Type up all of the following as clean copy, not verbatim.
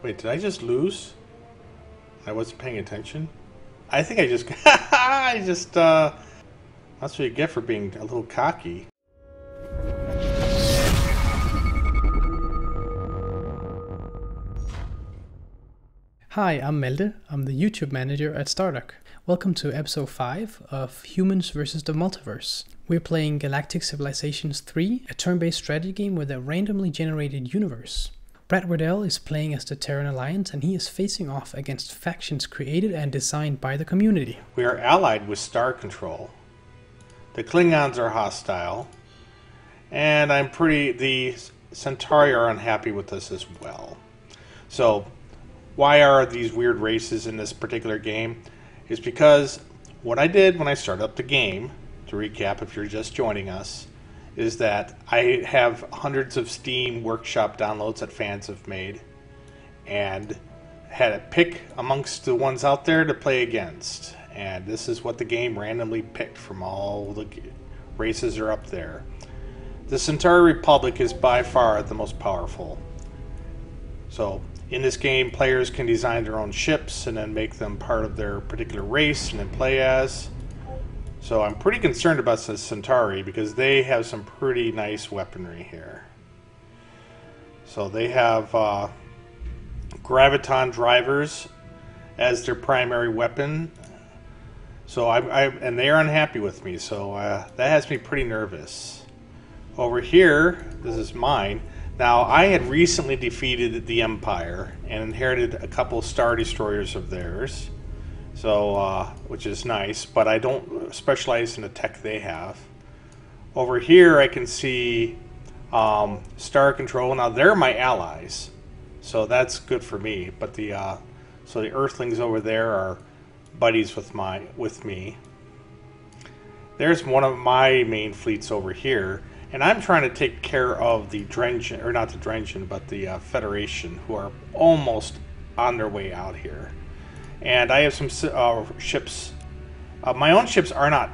Wait, did I just lose? I wasn't paying attention? I think I just... I just, That's what you get for being a little cocky. Hi, I'm Malte. I'm the YouTube manager at Stardock. Welcome to episode 5 of Humans vs. the Multiverse. We're playing Galactic Civilizations 3, a turn-based strategy game with a randomly generated universe. Brad Wardell is playing as the Terran Alliance, and he is facing off against factions created and designed by the community. We are allied with Star Control. The Klingons are hostile. And the Centauri are unhappy with us as well. So, why are these weird races in this particular game? Is because what I did when I started up the game, to recap if you're just joining us, is that I have hundreds of Steam Workshop downloads that fans have made and had a pick amongst the ones out there to play against. And this is what the game randomly picked from all the races are up there. The Centauri Republic is by far the most powerful. So in this game, players can design their own ships and then make them part of their particular race and then play as. So I'm pretty concerned about the Centauri because they have some pretty nice weaponry here. So they have graviton drivers as their primary weapon. So and they are unhappy with me, so that has me pretty nervous. Over here, this is mine. Now, I had recently defeated the Empire and inherited a couple Star Destroyers of theirs, so which is nice, but I don't specialize in the tech they have. Over here, I can see Star Control. Now, they're my allies, so that's good for me, but so the Earthlings over there are buddies with me. There's one of my main fleets over here. And I'm trying to take care of the Drengen, or not the Drengen, but the Federation, who are almost on their way out here. And I have some ships. My own ships are not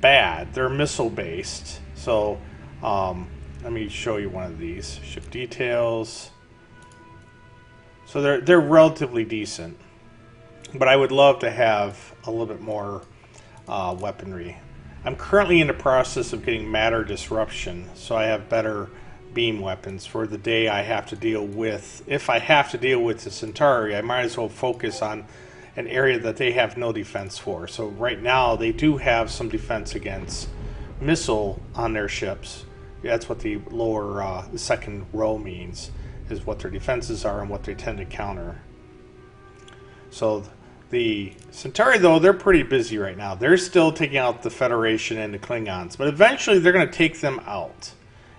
bad. They're missile-based. So let me show you one of these. Ship details. So they're relatively decent. But I would love to have a little bit more weaponry. I'm currently in the process of getting matter disruption, so I have better beam weapons for the day I have to deal with. If I have to deal with the Centauri, I might as well focus on an area that they have no defense for. So right now, they do have some defense against missile on their ships. That's what the lower second row means, is what their defenses are and what they tend to counter. So the Centauri, though, they're pretty busy right now. They're still taking out the Federation and the Klingons, but eventually they're going to take them out.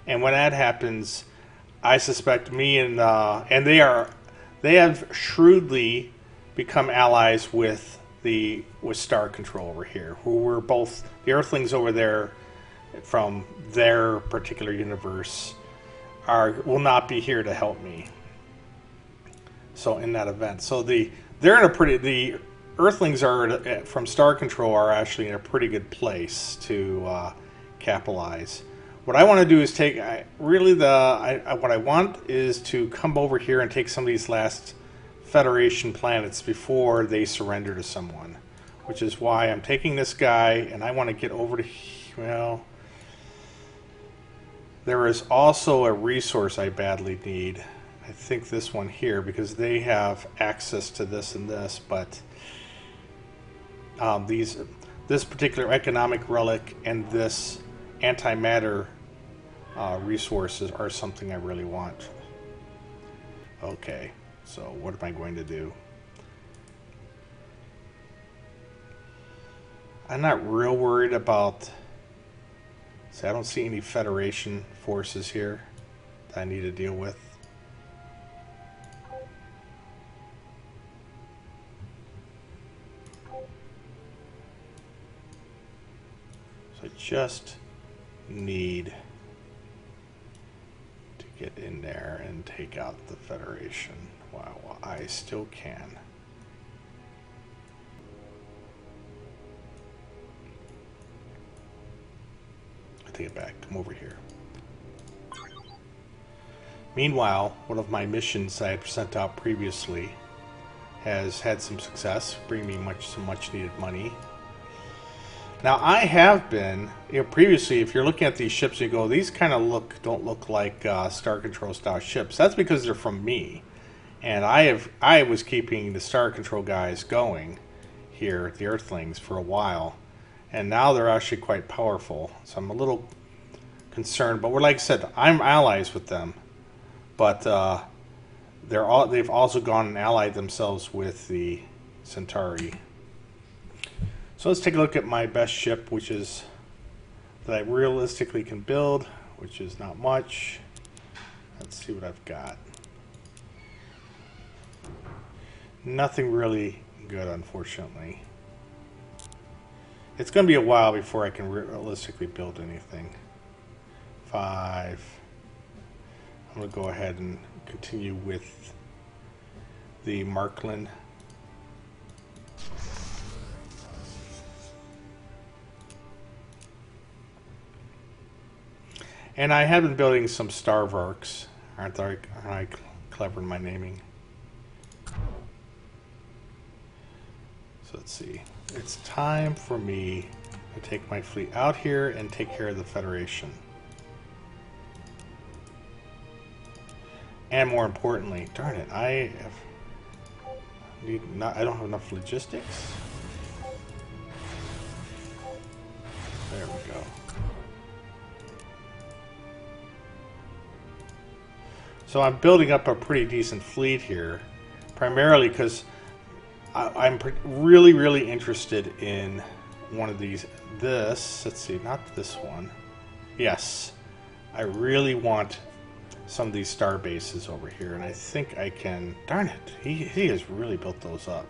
And when that happens, I suspect me and they have shrewdly become allies with Star Control over here, who were both the Earthlings over there from their particular universe will not be here to help me. So in that event, so the Earthlings from Star Control are actually in a pretty good place to capitalize. What I want to do is what I want is to come over here and take some of these last Federation planets before they surrender to someone, which is why I'm taking this guy, and I want to get over to, well, there is also a resource I badly need. I think this one here, because they have access to this and this, but this particular economic relic and this antimatter resources are something I really want. Okay, so what am I going to do? I'm not real worried about... See, I don't see any Federation forces here that I need to deal with. I just need to get in there and take out the Federation while I still can. I take it back. Come over here. Meanwhile, one of my missions I had sent out previously has had some success, bringing me some much needed money. Now I have been, previously, if you're looking at these ships, you go, these kind of don't look like Star Control style ships. That's because they're from me, and I was keeping the Star Control guys going here, the Earthlings, for a while, and now they're actually quite powerful. So I'm a little concerned, but like I said, I'm allies with them, but they've also gone and allied themselves with the Centauri. So let's take a look at my best ship, which is that I realistically can build, which is not much. Let's see what I've got. Nothing really good, unfortunately. It's going to be a while before I can realistically build anything. 5. I'm going to go ahead and continue with the Markland. And I have been building some Starvarks. Aren't I clever in my naming? So let's see. It's time for me to take my fleet out here and take care of the Federation. And more importantly, darn it, I don't have enough logistics. There we go. So I'm building up a pretty decent fleet here, primarily because I'm really, really interested in one of these. Let's see, not this one. Yes, I really want some of these star bases over here, and I think I can. Darn it, he has really built those up.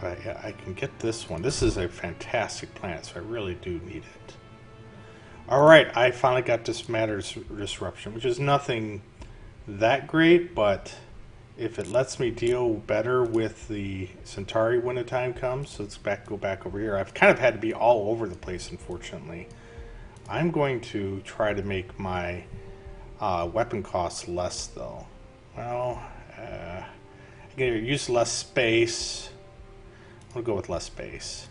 But I can get this one. This is a fantastic planet, so I really do need it. Alright, I finally got this matter disruption, which is nothing that great, but if it lets me deal better with the Centauri when the time comes, so let's go back over here. I've kind of had to be all over the place, unfortunately. I'm going to try to make my weapon costs less, though. Well, I'm going to use less space. I'll go with less space.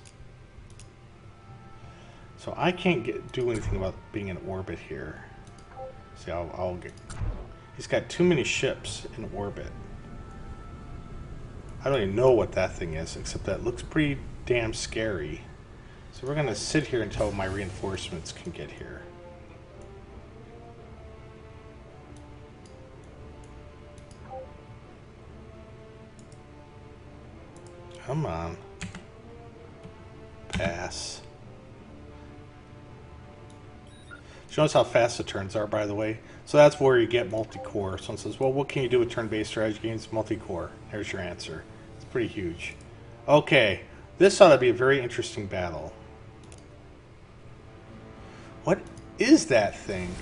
So I can't do anything about being in orbit here. See, I'll get. He's got too many ships in orbit. I don't even know what that thing is, except that it looks pretty damn scary. So we're gonna sit here until my reinforcements can get here. Come on. Pass. Notice how fast the turns are, by the way. So that's where you get multi-core. Someone says, well, what can you do with turn-based strategy games? Multi-core. There's your answer. It's pretty huge. Okay. This ought to be a very interesting battle. What is that thing?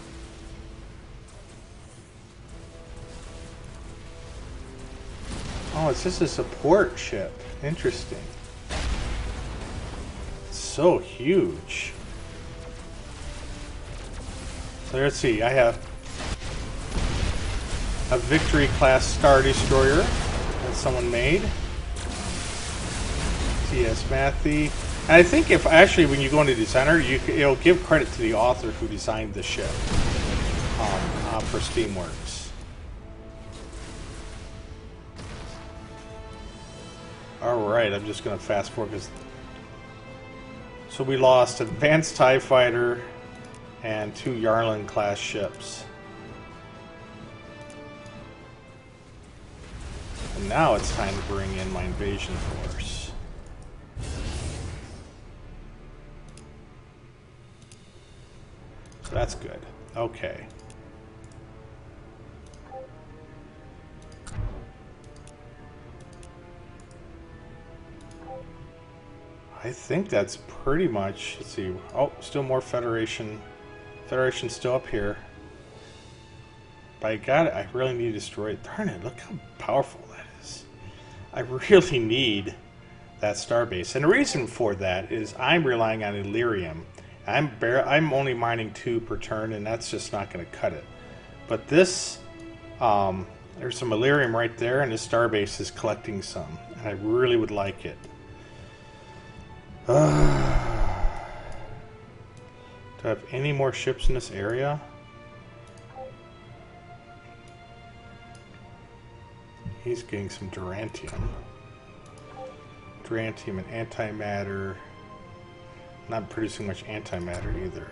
Oh, it's just a support ship. Interesting. It's so huge. So let's see, I have a Victory class Star Destroyer that someone made. T.S. Matthey. And I think if actually when you go into designer, it'll give credit to the author who designed the ship for Steamworks. Alright, I'm just going to fast forward because. So we lost Advanced TIE Fighter and 2 Yarlin class ships. And now it's time to bring in my invasion force. So that's good. Okay. I think that's pretty much, let's see, oh, still more Federation. Federation's still up here. But I got it, I really need to destroy it. Darn it, look how powerful that is. I really need that starbase. And the reason for that is I'm relying on Illyrium. I'm only mining 2 per turn, and that's just not going to cut it. But this, there's some Illyrium right there, and this starbase is collecting some. And I really would like it. Do I have any more ships in this area? He's getting some Durantium. Durantium and antimatter. Not producing much antimatter either.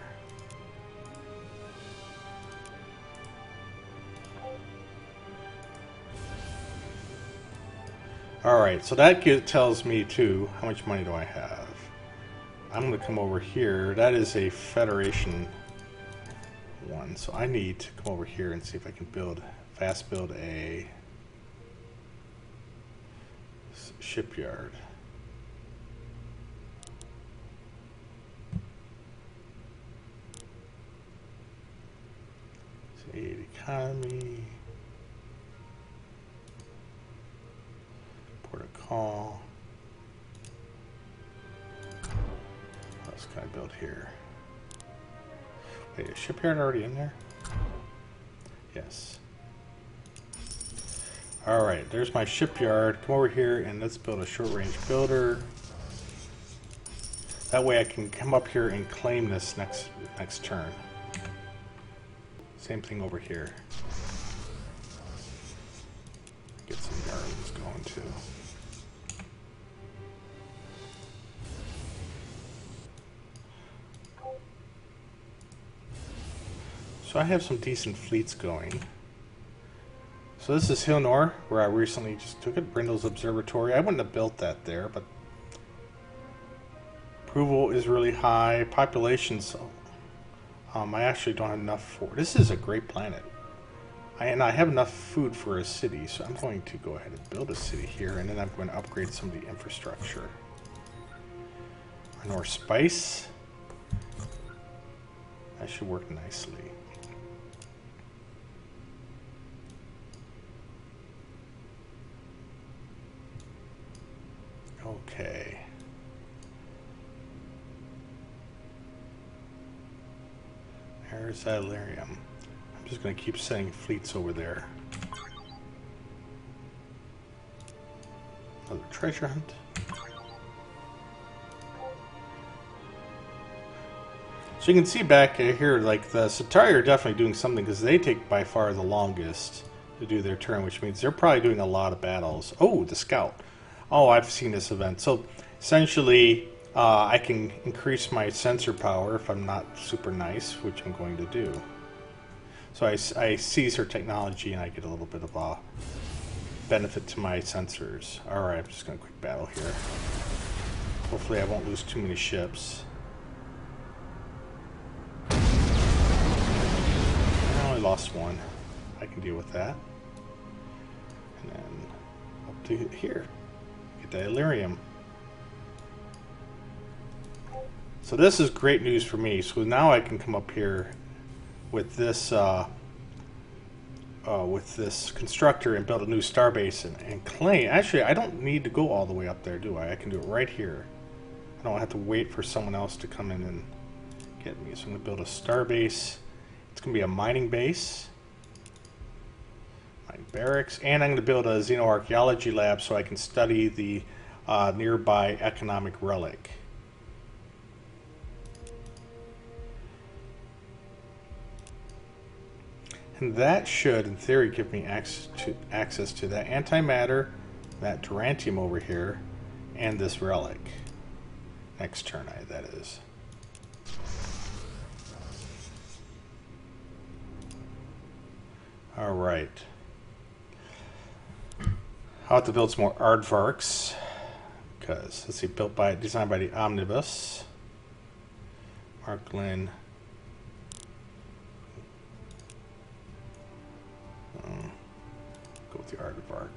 Alright, so that tells me too, how much money do I have? I'm going to come over here. That is a Federation one, so I need to come over here and see if I can fast build a shipyard. So aid economy. Port of call. What else can I build here? Wait, is shipyard already in there? Yes. Alright, there's my shipyard. Come over here and let's build a short-range builder. That way I can come up here and claim this next turn. Same thing over here. Get some yards going too. So I have some decent fleets going. So this is Hilnor, where I recently just took it. Brindle's Observatory. I wouldn't have built that there, but approval is really high. Population, so I actually don't have enough for. This is a great planet, and I have enough food for a city, so I'm going to go ahead and build a city here, and then I'm going to upgrade some of the infrastructure. More spice. That should work nicely. Okay. There's that Illyrium. I'm just going to keep sending fleets over there. Another treasure hunt. So you can see back here, like the Centauri are definitely doing something because they take by far the longest to do their turn, which means they're probably doing a lot of battles. Oh, the scout. Oh, I've seen this event. So essentially, I can increase my sensor power if I'm not super nice, which I'm going to do. So I seize her technology and I get a little bit of a benefit to my sensors. Alright, I'm just going to quick battle here. Hopefully I won't lose too many ships. I only lost one. I can deal with that. And then up to here. Get that Illyrium. So this is great news for me. So now I can come up here with this constructor and build a new starbase and claim. Actually, I don't need to go all the way up there, do I? I can do it right here. I don't have to wait for someone else to come in and get me. So I'm going to build a starbase. It's going to be a mining base, mining barracks, and I'm going to build a xenoarchaeology lab so I can study the nearby economic relic. And that should, in theory, give me access to that antimatter, that Durantium over here, and this relic. Next turn, that is. All right. I'll have to build some more aardvarks, because let's see, designed by the Omnibus. Marklin. Go with the aardvark.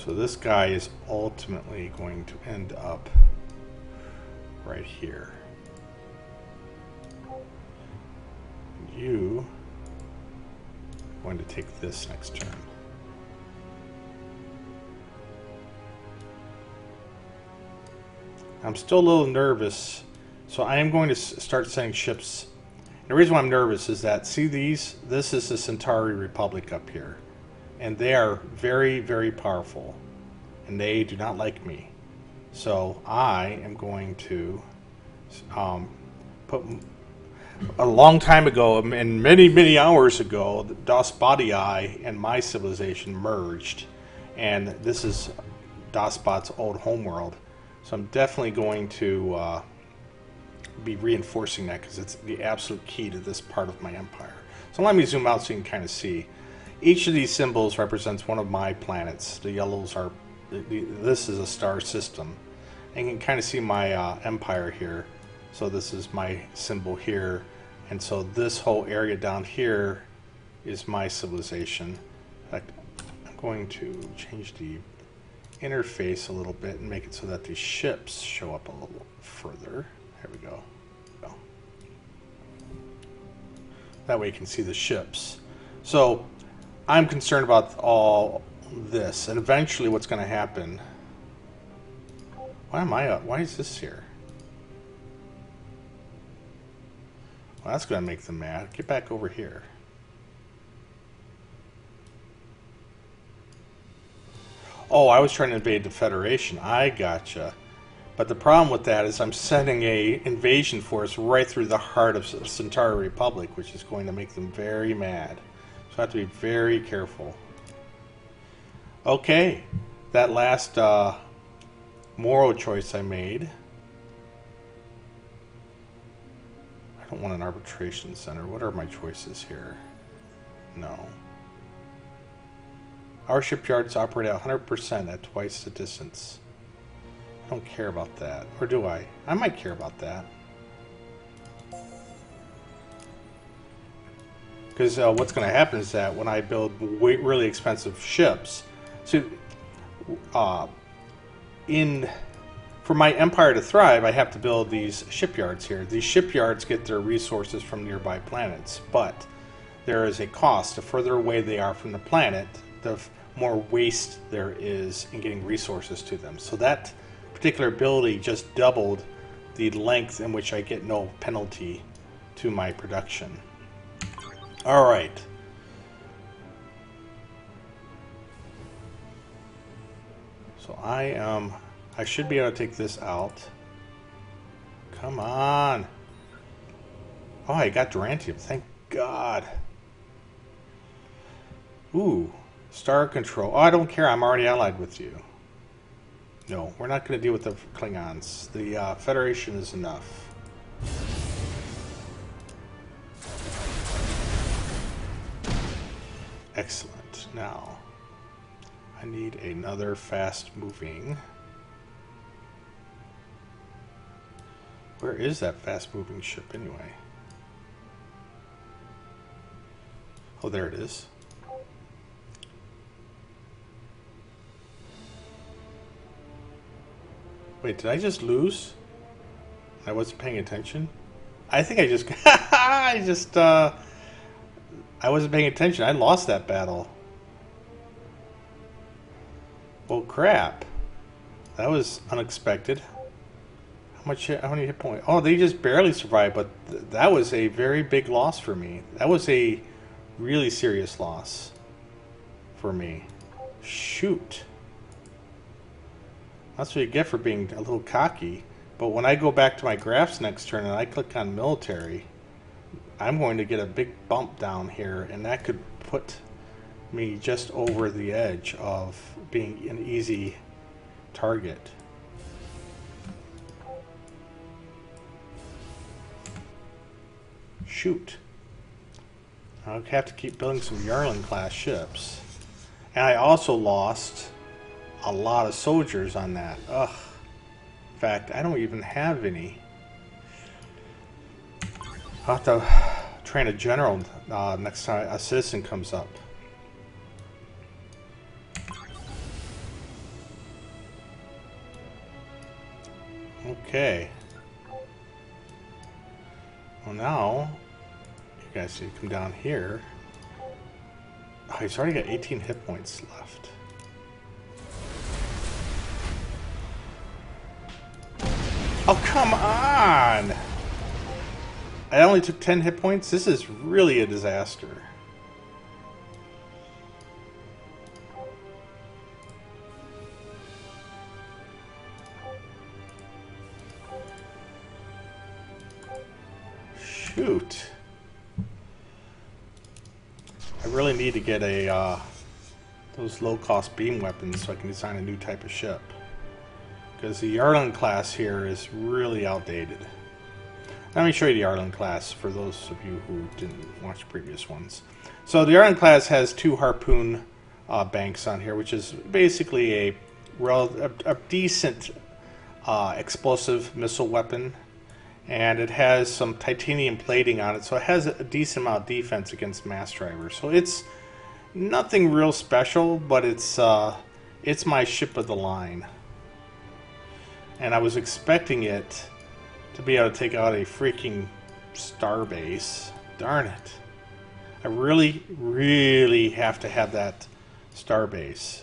So this guy is ultimately going to end up right here. You are going to take this next turn. I'm still a little nervous, so I am going to start sending ships. The reason why I'm nervous is that, see these? This is the Centauri Republic up here. And they are very, very powerful. And they do not like me. So I am going to put... A long time ago, and many, many hours ago, the Das Bodii and my civilization merged. And this is Dasbot's old homeworld. So I'm definitely going to be reinforcing that because it's the absolute key to this part of my empire. So let me zoom out so you can kind of see. Each of these symbols represents one of my planets. The yellows are... this is a star system. And you can kind of see my empire here. So this is my symbol here. And so this whole area down here is my civilization. In fact, I'm going to change the interface a little bit and make it so that these ships show up a little further. There we go. That way you can see the ships. So I'm concerned about all this, and eventually what's going to happen... Why is this here? Well, that's going to make them mad. Get back over here. Oh, I was trying to invade the Federation. I gotcha. But the problem with that is I'm sending a invasion force right through the heart of Centauri Republic, which is going to make them very mad. So I have to be very careful. Okay, that last moral choice I made. I don't want an arbitration center. What are my choices here? No. Our shipyards operate at 100% at twice the distance. I don't care about that. Or do I? I might care about that. Because what's going to happen is that when I build really expensive ships... So, for my empire to thrive, I have to build these shipyards here. These shipyards get their resources from nearby planets, but there is a cost. The further away they are from the planet, the more waste there is in getting resources to them. So that particular ability just doubled the length in which I get no penalty to my production. All right. So I should be able to take this out. Come on. Oh, I got Durantium. Thank God. Ooh. Star control. Oh, I don't care. I'm already allied with you. No, we're not going to deal with the Klingons. The Federation is enough. Excellent. Now, I need another fast-moving... Where is that fast-moving ship anyway? Oh, there it is. Wait, did I just lose? I wasn't paying attention? I think I just... I wasn't paying attention. I lost that battle. Well, crap. That was unexpected. How many hit points? Oh, they just barely survived, but that was a very big loss for me. That was a really serious loss for me. Shoot. That's what you get for being a little cocky. But when I go back to my graphs next turn and I click on military, I'm going to get a big bump down here, and that could put me just over the edge of being an easy target. Shoot. I'll have to keep building some Yarling class ships. And I also lost a lot of soldiers on that. Ugh. In fact, I don't even have any. I'll have to train a general next time a citizen comes up. Okay. Well, now you guys need to come down here. Oh, he's already got 18 hit points left. Oh, come on! I only took 10 hit points? This is really a disaster. Shoot. I really need to get a those low-cost beam weapons so I can design a new type of ship. Because the Yarlin class here is really outdated. Let me show you the Yarlin class for those of you who didn't watch previous ones. So the Yarlin class has 2 harpoon banks on here, which is basically a decent explosive missile weapon. And it has some titanium plating on it, so it has a decent amount of defense against mass drivers. So it's nothing real special, but it's my ship of the line. And I was expecting it to be able to take out a freaking starbase. Darn it. I really, really have to have that starbase.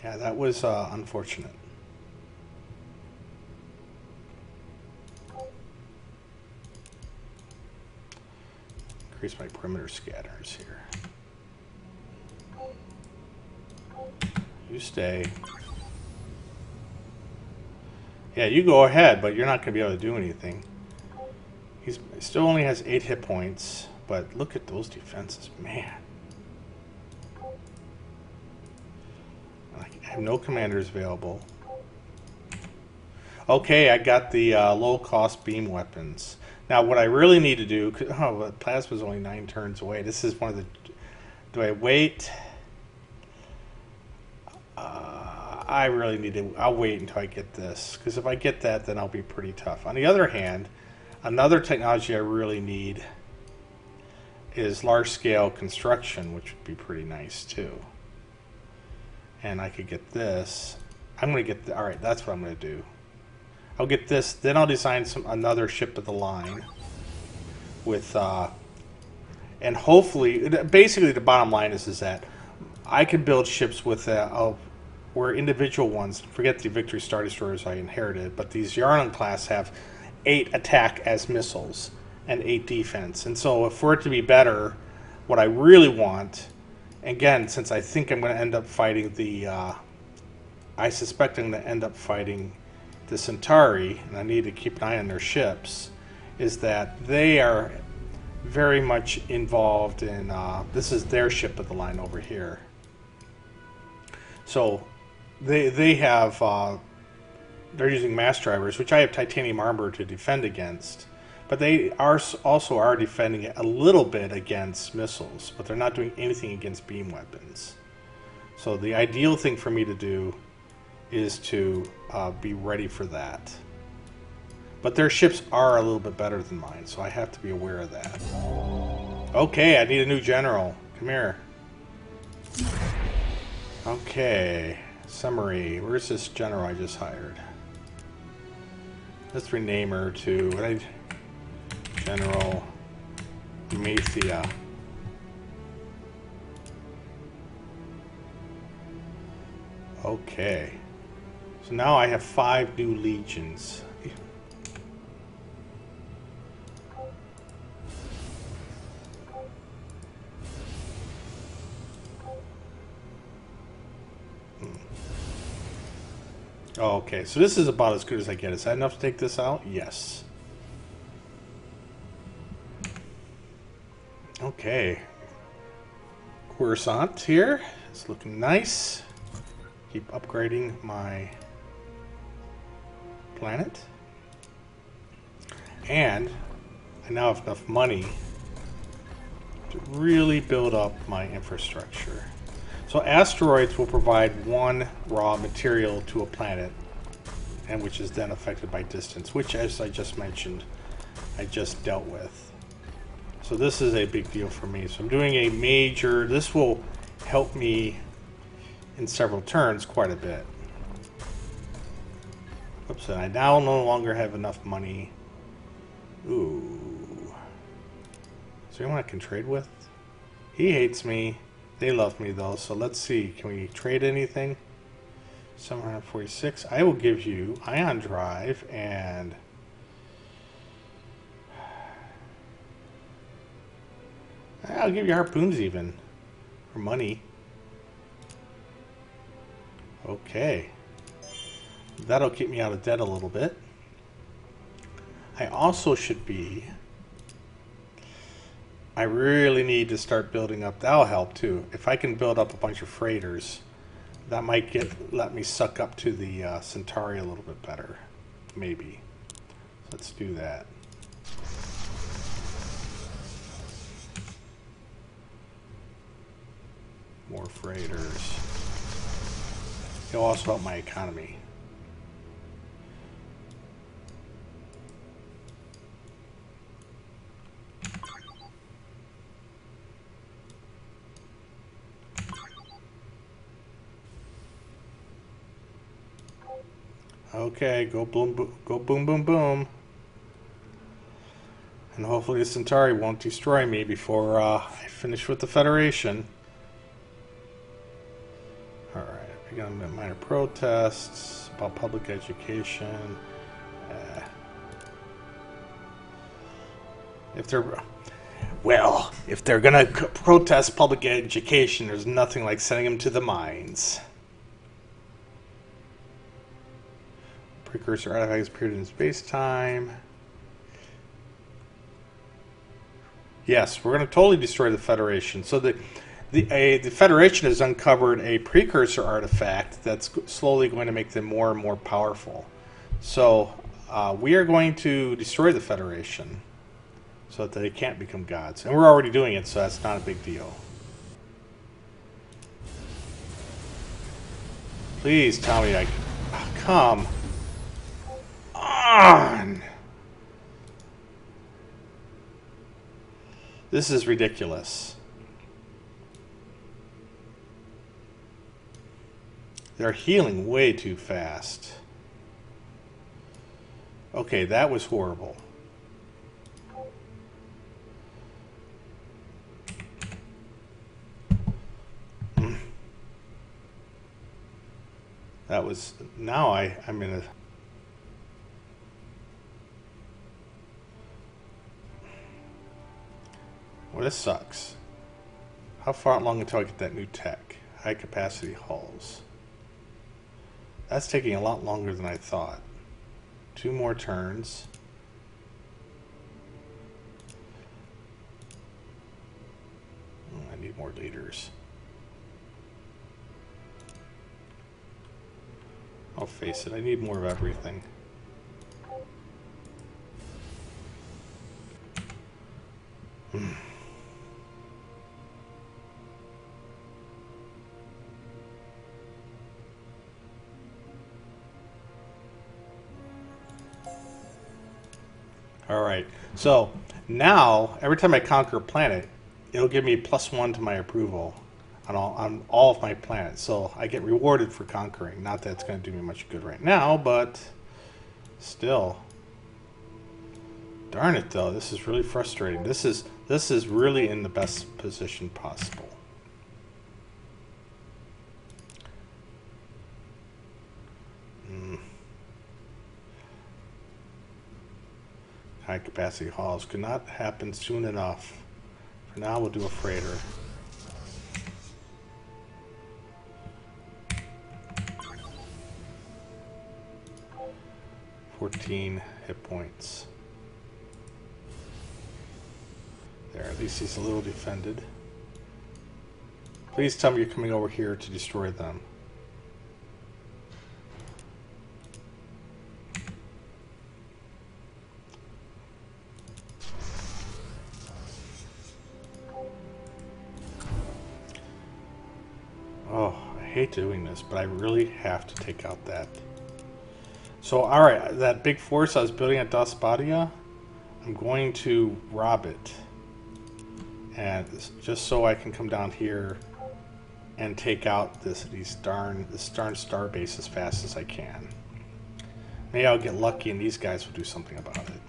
Yeah, that was unfortunate. Increase my perimeter scanners here. You stay. Yeah, you go ahead, but you're not going to be able to do anything. He still only has 8 hit points, but look at those defenses, man. I have no commanders available. Okay, I got the low-cost beam weapons. Now, what I really need to do... Oh, Plasma's only 9 turns away. This is one of the... Do I wait? I really need to... I'll wait until I get this. Because if I get that, then I'll be pretty tough. On the other hand, another technology I really need is large-scale construction, which would be pretty nice, too. And I could get this. I'm going to get... Alright, that's what I'm going to do. I'll get this, then I'll design another ship of the line with, and hopefully, basically the bottom line is that I can build ships with, where individual ones, forget the Victory Star Destroyers I inherited, but these Yarlin class have 8 attack as missiles and 8 defense. And so for it to be better, what I really want, again, since I think I'm going to end up fighting I suspect I'm going to end up fighting the Centauri, and I need to keep an eye on their ships, is that they are very much involved in, this is their ship of the line over here. So they have, they're using mass drivers, which I have titanium armor to defend against, but they also are defending it a little bit against missiles, but they're not doing anything against beam weapons. So the ideal thing for me to do is to be ready for that. But their ships are a little bit better than mine, so I have to be aware of that. Okay, I need a new general. Come here. Okay, summary. Where's this general I just hired? Let's rename her to General Mathia. Okay. So now I have 5 new legions. Oh, okay, so this is about as good as I get. Is that enough to take this out? Yes. Okay. Coruscant here. It's looking nice. Keep upgrading my planet. And I now have enough money to really build up my infrastructure. So asteroids will provide 1 raw material to a planet, and which is then affected by distance, which, as I just mentioned, I just dealt with. So this is a big deal for me. So I'm doing a major, this will help me in several turns quite a bit. Oops, and I now no longer have enough money. Ooh. Is there anyone I can trade with? He hates me. They love me though, so let's see. Can we trade anything? 746. I will give you ion drive and I'll give you harpoons even for money. Okay. That'll keep me out of debt a little bit. I also should be... I really need to start building up... That'll help too. If I can build up a bunch of freighters, that might let me suck up to the Centauri a little bit better. Maybe. Let's do that. More freighters. It'll also help my economy. Okay, go boom, boom, go boom, boom, boom. And hopefully the Centauri won't destroy me before I finish with the Federation. Alright, we got minor protests about public education. If they're gonna protest public education, there's nothing like sending them to the mines. Precursor artifacts appeared in space-time. Yes, we're going to totally destroy the Federation. So the Federation has uncovered a precursor artifact that's slowly going to make them more and more powerful. So we are going to destroy the Federation so that they can't become gods. And we're already doing it, so that's not a big deal. Please tell me I can... Oh, come on! This is ridiculous. They're healing way too fast. Okay, that was horrible. That was... Now I'm in a... Well, this sucks. How far long until I get that new tech? High capacity hulls. That's taking a lot longer than I thought. 2 more turns. I need more leaders. I'll face it, I need more of everything. Alright, so now every time I conquer a planet, it'll give me +1 to my approval on all of my planets. So I get rewarded for conquering. Not that it's going to do me much good right now, but still. Darn it though, this is really frustrating. This is really in the best position possible. High capacity halls could not happen soon enough. For now, we'll do a freighter. $14 hit points. There, at least he's a little defended. Please tell me you're coming over here to destroy them. Oh, I hate doing this, but I really have to take out that. So, alright, that big force I was building at Daspadia, I'm going to rob it. And just so I can come down here and take out this darn star base as fast as I can. Maybe I'll get lucky and these guys will do something about it.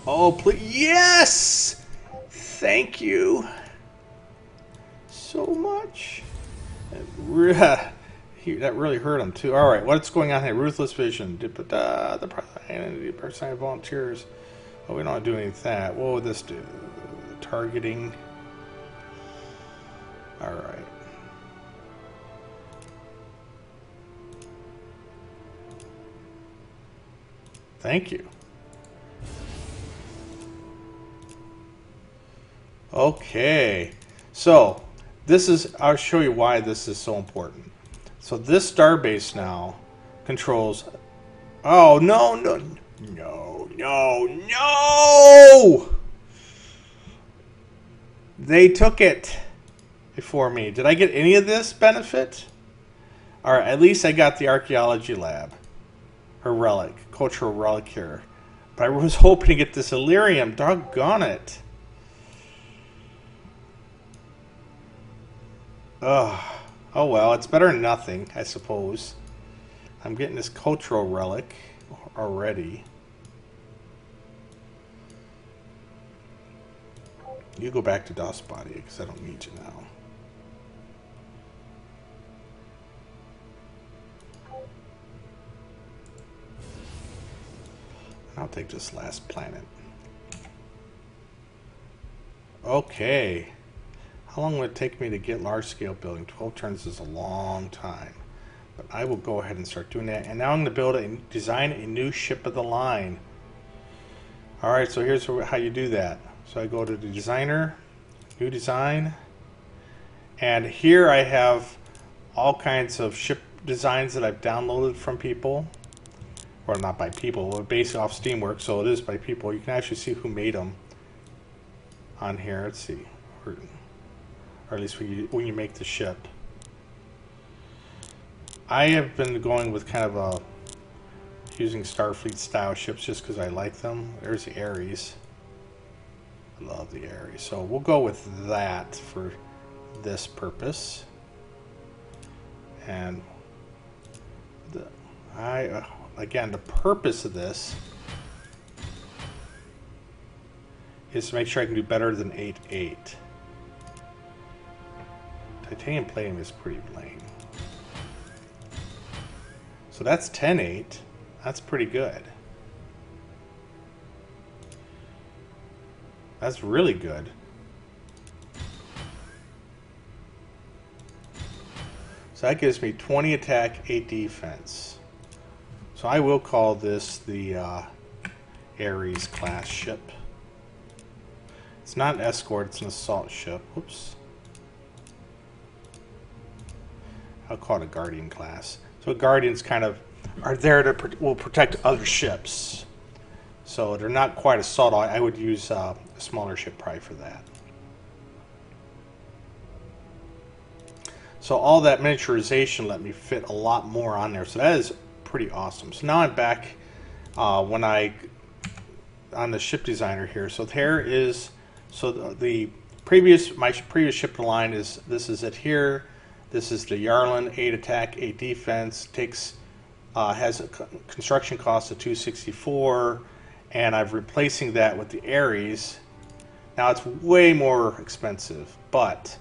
Oh, please. Yes! Thank you so much. That really hurt him, too. All right, what's going on here? Ruthless Vision. The person volunteers. Oh, we don't want to do any of that. What would this do? Targeting. All right. Thank you. Okay, so this is, I'll show you why this is so important. So this starbase now controls, oh, no, no, no, no, no! They took it before me. Did I get any of this benefit? All right, at least I got the archaeology lab, or relic, cultural relic here. But I was hoping to get this Illyrium, doggone it. Ugh. Oh well, it's better than nothing, I suppose. I'm getting this cultural relic already. You go back to DOS Body, because I don't need you now. I'll take this last planet. Okay. How long would it take me to get large-scale building? 12 turns is a long time. But I will go ahead and start doing that. And now I'm going to design a new ship of the line. Alright, so here's how you do that. So I go to the designer, new design. And here I have all kinds of ship designs that I've downloaded from people. Or not by people, but based off Steamworks, so it is by people. You can actually see who made them on here. Let's see. Or at least when you make the ship. I have been going with kind of a using Starfleet style ships just because I like them. There's the Ares. I love the Ares. So we'll go with that for this purpose. And again, the purpose of this is to make sure I can do better than 8-8. Titanium plating is pretty lame. So that's 10-8. That's pretty good. That's really good. So that gives me 20 attack, 8 defense. So I will call this the Ares class ship. It's not an escort, it's an assault ship. Whoops. I'll call it a Guardian class. So Guardians kind of are there to will protect other ships. So they're not quite assault. I would use a smaller ship probably for that. So all that miniaturization let me fit a lot more on there. So that is pretty awesome. So now I'm back on the ship designer here. So there is my previous ship line is, this is it here. This is the Yarlin, 8 attack, 8 defense. Has a construction cost of 264, and I'm replacing that with the Ares. Now it's way more expensive, but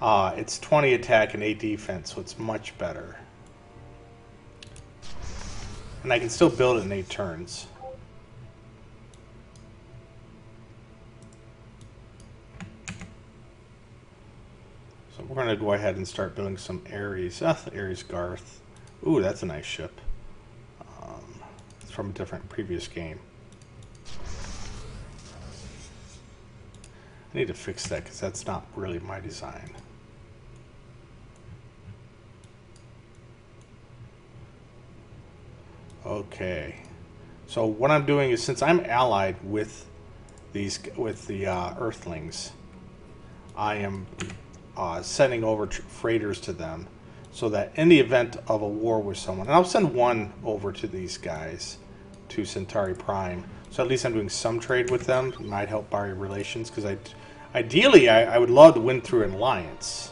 it's 20 attack and 8 defense, so it's much better. And I can still build it in 8 turns. So we're going to go ahead and start building some Ares. Ares Garth. Ooh, that's a nice ship. It's from a different previous game. I need to fix that because that's not really my design. Okay. So what I'm doing is, since I'm allied with the Earthlings, I am sending over freighters to them, so that in the event of a war with someone, and I'll send one over to these guys, to Centauri Prime. So at least I'm doing some trade with them. It might help our relations, because ideally I would love to win through an alliance.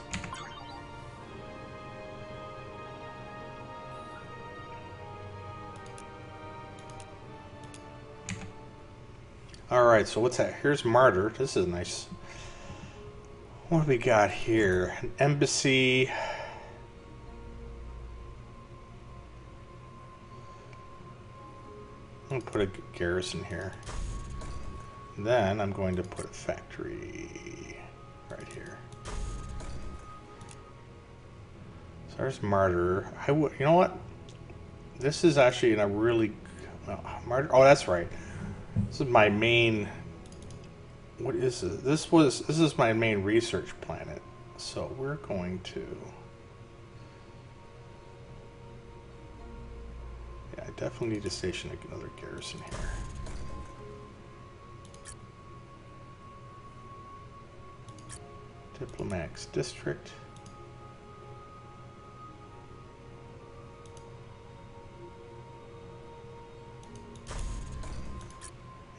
Alright, so what's that? Here's Martyr. This is nice. What do we got here? An embassy. I'm going to put a garrison here. Then I'm going to put a factory right here. So there's Martyr. You know what? This is actually in a really... Martyr. Oh, that's right. This is my main... What is this? This is my main research planet. So we're going to... Yeah, I definitely need to station another garrison here. Diplomatics district.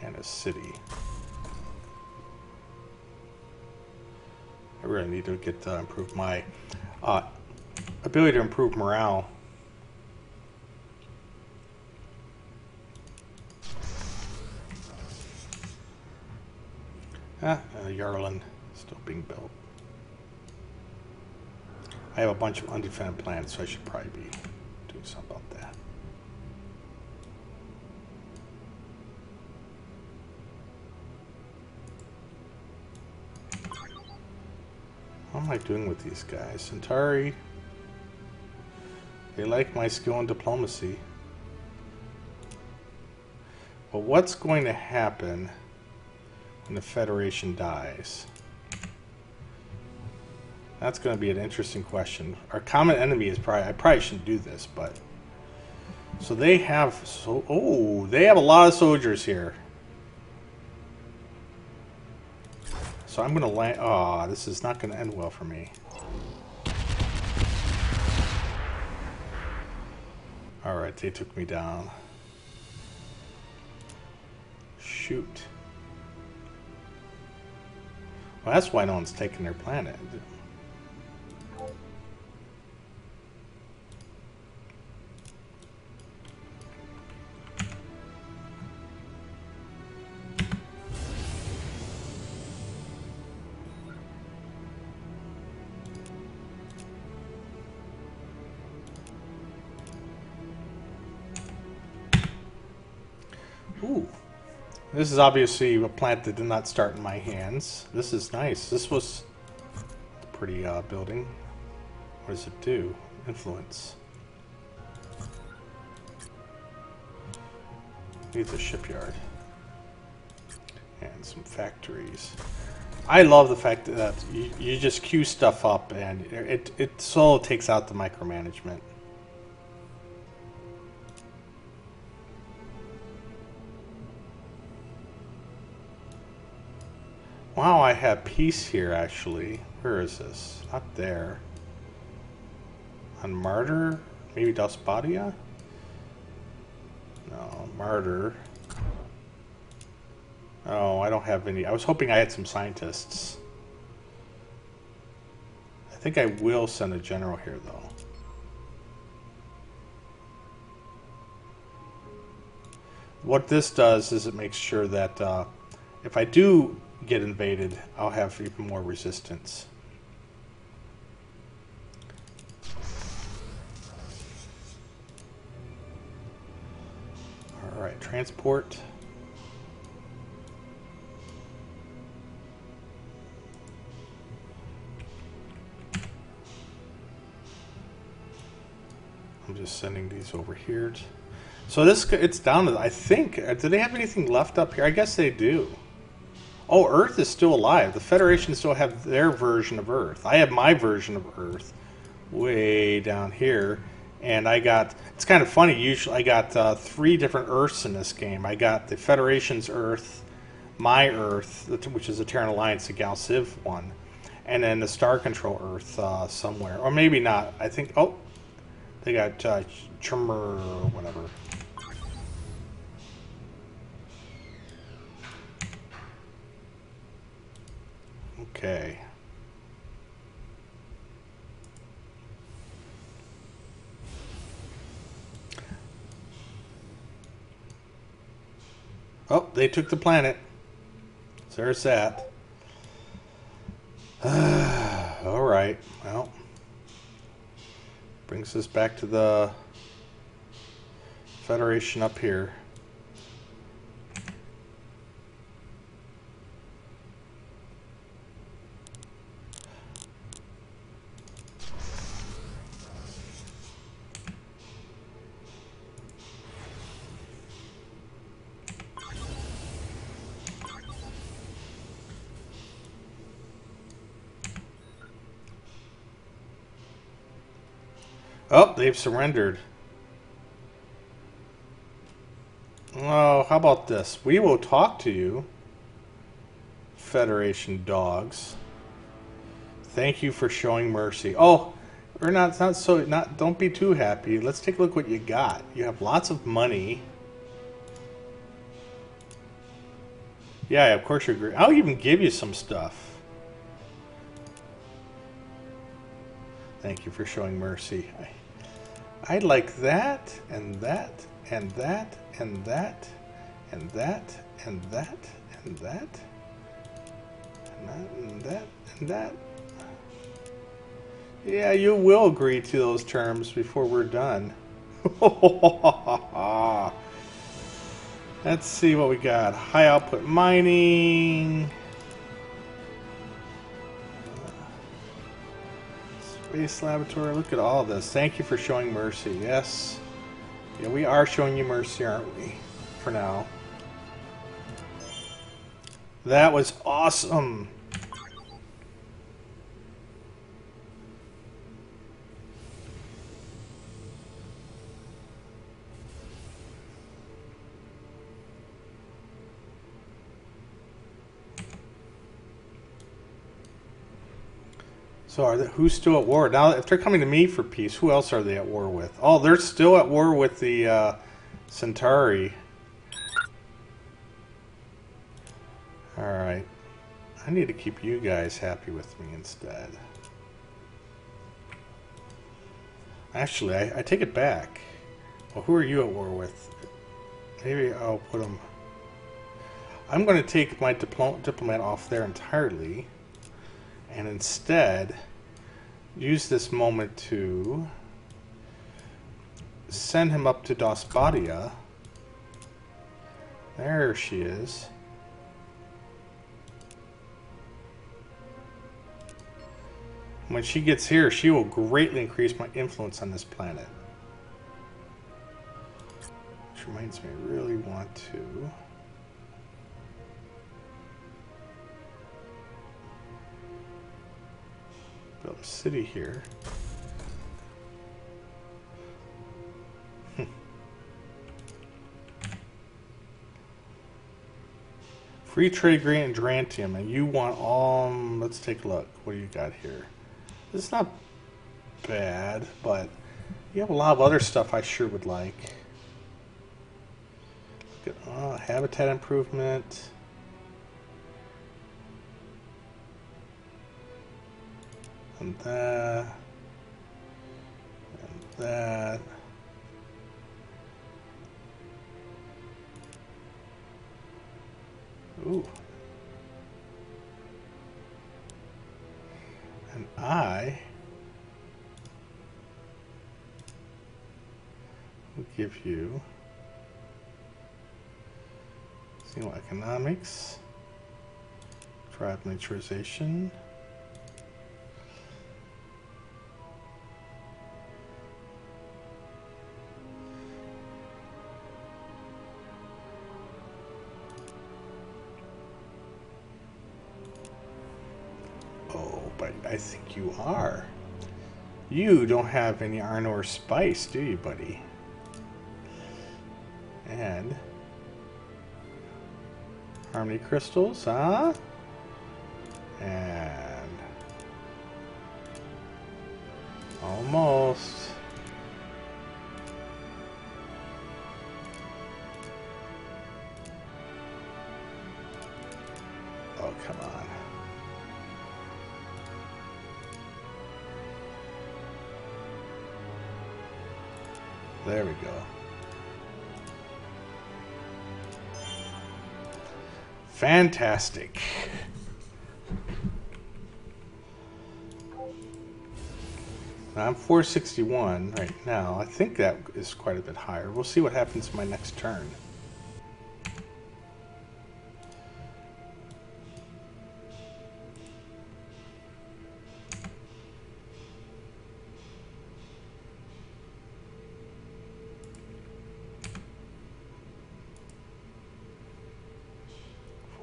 And a city. I really need to get improve my ability to improve morale. Yarlin still being built. I have a bunch of undefended planets, so I should probably be doing something about that. What am I doing with these guys? Centauri, they like my skill in diplomacy. But what's going to happen when the Federation dies? That's going to be an interesting question. Our common enemy is probably... I probably shouldn't do this, but... So they have... they have a lot of soldiers here. So I'm going to land... Oh, this is not going to end well for me. Alright, they took me down. Shoot. Well, that's why no one's taking their planet. Ooh. This is obviously a plant that did not start in my hands. This is nice. This was a pretty building. What does it do? Influence. Needs a shipyard. And some factories. I love the fact that you just queue stuff up and it so takes out the micromanagement. Wow, I have peace here, actually. Where is this? Not there. On Martyr? Maybe Daspatia? No, Martyr. Oh, I don't have any. I was hoping I had some scientists. I think I will send a general here, though. What this does is it makes sure that if I do get invaded, I'll have even more resistance. Alright, transport. I'm just sending these over here. So this, it's down to, I think, do they have anything left up here? I guess they do. Oh, Earth is still alive. The Federation still have their version of Earth. I have my version of Earth way down here. And I got, it's kind of funny, usually I got 3 different Earths in this game. I got the Federation's Earth, my Earth, which is the Terran Alliance, the Gal Civ one, and then the Star Control Earth somewhere. Or maybe not. I think, oh, they got Chummer or whatever. Okay. Oh, they took the planet. So there's that. Alright, well. Brings us back to the Federation up here. Oh, they've surrendered. Oh, how about this? We will talk to you, Federation dogs. Thank you for showing mercy. Oh, we're not so not. Don't be too happy. Let's take a look what you got. You have lots of money. Yeah, of course you're great. I'll even give you some stuff. Thank you for showing mercy. I like that, and that, and that, and that, and that, and that, and that, and that, and that, and that. Yeah, you will agree to those terms before we're done. Let's see what we got. High output mining. Space laboratory. Look at all this. Thank you for showing mercy. Yes. Yeah, we are showing you mercy, aren't we? For now. That was awesome. So who's still at war? Now, if they're coming to me for peace, who else are they at war with? Oh, they're still at war with the Centauri. Alright. I need to keep you guys happy with me instead. Actually, I take it back. Well, who are you at war with? Maybe I'll put them... I'm going to take my diplomat off there entirely. And instead, use this moment to send him up to Dosbadia. There she is. When she gets here, she will greatly increase my influence on this planet. Which reminds me, I really want to... build a city here. Free trade agreement and Drantium, and you want all... let's take a look. What do you got here? This is not bad, but you have a lot of other stuff I sure would like. Look at habitat improvement. And that. And that. Ooh. And I will give you single economics, tribe miniaturization, but I think you are. You don't have any iron or spice, do you, buddy? And harmony crystals, huh? And almost. Oh, come on. There we go. Fantastic. I'm 461 right now. I think that is quite a bit higher. We'll see what happens my next turn.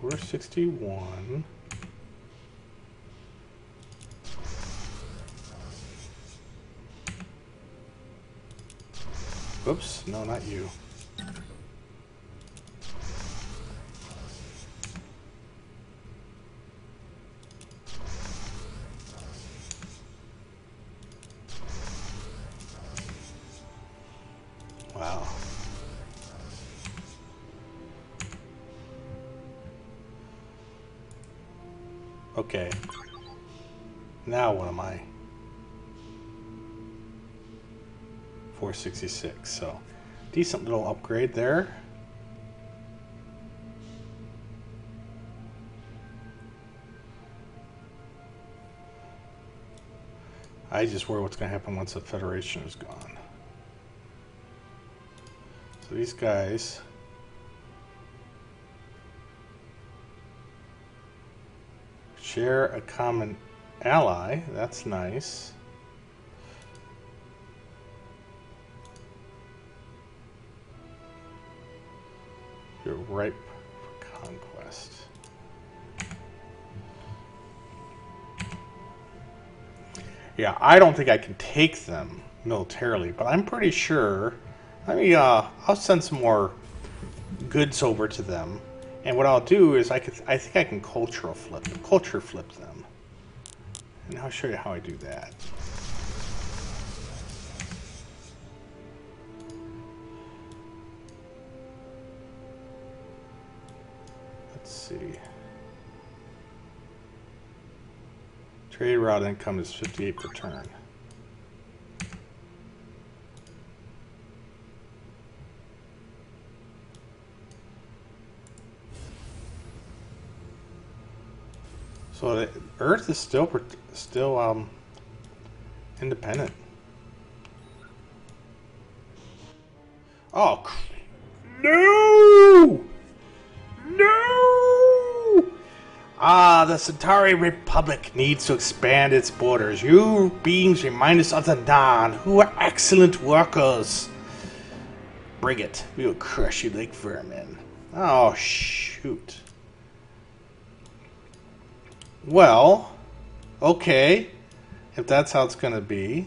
We're 61. Oops, no, not you. Wow. Okay. Now what am I? 466, so decent little upgrade there. I just worry what's going to happen once the Federation is gone. So these guys share a common ally. That's nice. You're ripe for conquest. Yeah, I don't think I can take them militarily, but I'm pretty sure. I mean, I'll send some more goods over to them, and what I'll do is I think I can culture flip them, and I'll show you how I do that. Let's see. Trade route income is 58 per turn. So the Earth is still independent. Oh no! No! Ah, the Centauri Republic needs to expand its borders. You beings remind us of the Dawn, who are excellent workers. Bring it. We will crush you like vermin. Oh, shoot. Well, okay. If that's how it's going to be.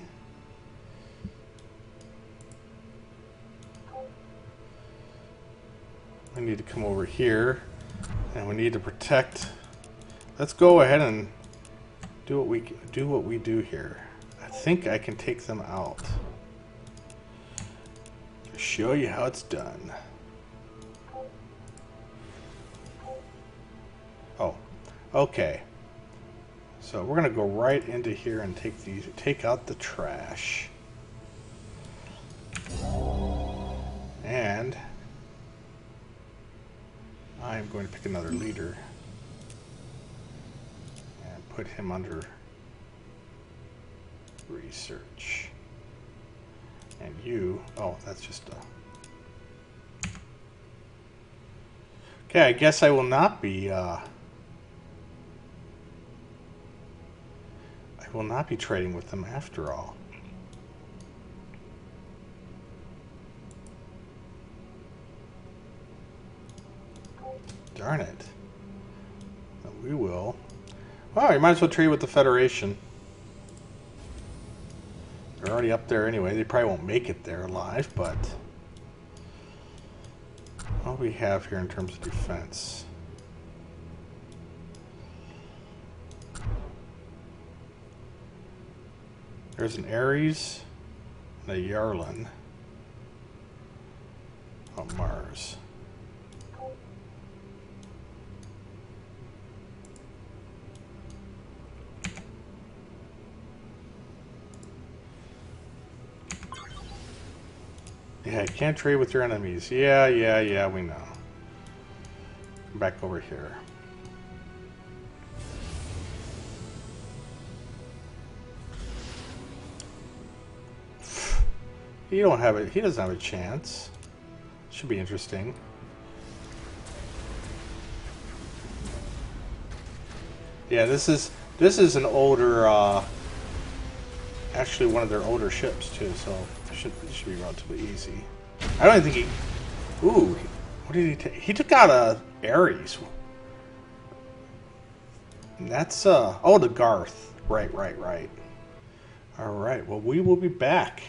We need to come over here. And we need to protect. Let's go ahead and do what we do here. I think I can take them out. To show you how it's done. Oh, okay. So we're gonna go right into here and take out the trash. And I'm going to pick another leader and put him under research. And you, oh, that's just a... Okay, I guess I will not be, trading with them after all. Darn it. But we will. Well, you might as well trade with the Federation. They're already up there anyway. They probably won't make it there alive, but... What do we have here in terms of defense? There's an Ares and a Yarlin on Mars. Yeah, you can't trade with your enemies. Yeah, we know. Back over here. He don't have it. He doesn't have a chance. Should be interesting. Yeah, this is an older, actually one of their older ships too, so it should be relatively easy. I don't think he. Ooh, what did he take? He took out a Ares. And that's oh, the Garth. Right. All right. Well, we will be back.